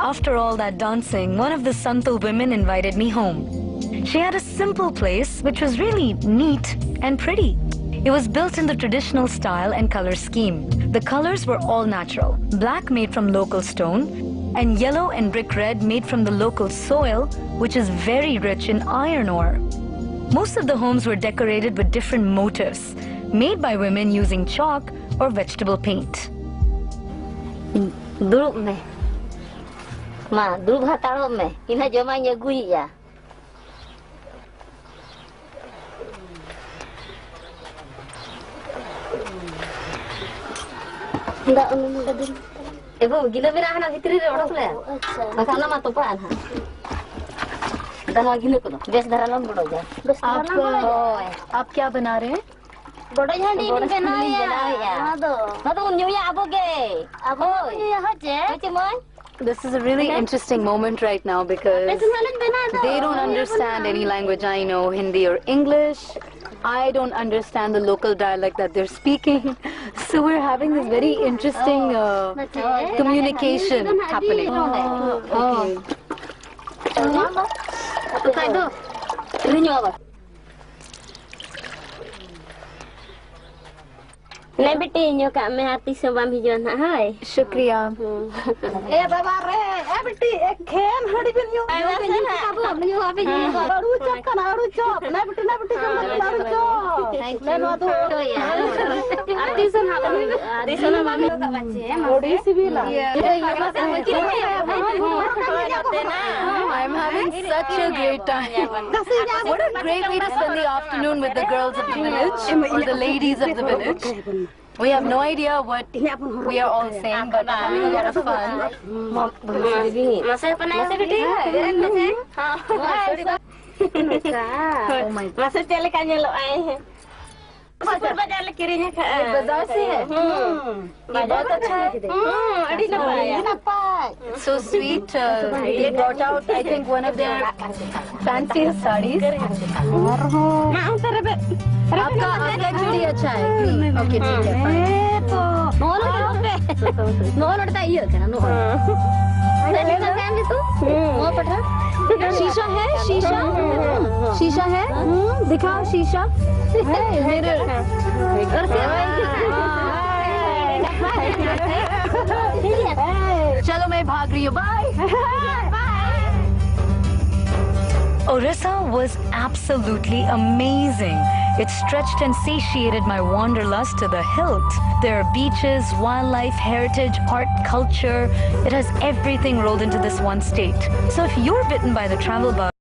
After all that dancing, one of the Santal women invited me home. She had a simple place which was really neat and pretty. It was built in the traditional style and color scheme. The colors were all natural. Black made from local stone and yellow and brick red made from the local soil, which is very rich in iron ore. Most of the homes were decorated with different motifs, made by women using chalk or vegetable paint. Duduk me. Ma, duduk hataro me. Ina jomanya gui ya. Enggak enggak dulu. Ibu, gila bira hana fitri re odok le. Acha. Maka nama topaan ha. Dana gila ko. Bes daralam bodo ja. Bes daralam. आप क्या बना रहे हैं? Bodo jandi bena ya. Nado unyuya aboge. Aboge yaha je. Cuman. This is a really interesting moment right now because they don't understand any language. I know Hindi or English. I don't understand the local dialect that they're speaking. So we're having this very interesting communication happening. Nay बेटी न्यो का मैं आती से balm हिजो ना हाय शुक्रिया ए बाबा रे ए बेटी एक खेन हड़ी बिन न्यो काबू न्यो आबे जी आड़ू चप का आड़ू चप ना बेटी आड़ू चप ले नो तो आती से ना आती से ना मामी का बच्चे बड़ी सिविला I'm having such a great time. What a great way to spend the afternoon with the girls of the village or the ladies of the village. We have no idea what we are all saying, but we're having a lot of fun. Masa बेटी Oh my God. masa चले काने लो आए हैं बाजार लेके रही है बाजार से है ये बहुत अच्छा है अड़ी ना पाया so sweet. They brought out, I think, one of their fanciest sarees. मां उतर बे आपका चूड़ी अच्छा है. ओके ठीक है. नो लड़ता ये क्या नो ले ले फैमिली तू वो पटा शीशा है शीशा है दिखाओ शीशा मिरर चलो मैं भाग रही हूँ. Bye. Orissa was absolutely amazing. It stretched and satiated my wanderlust to the hilt. There are beaches, wildlife, heritage, art, culture. It has everything rolled into this one state. So if you're bitten by the travel bug,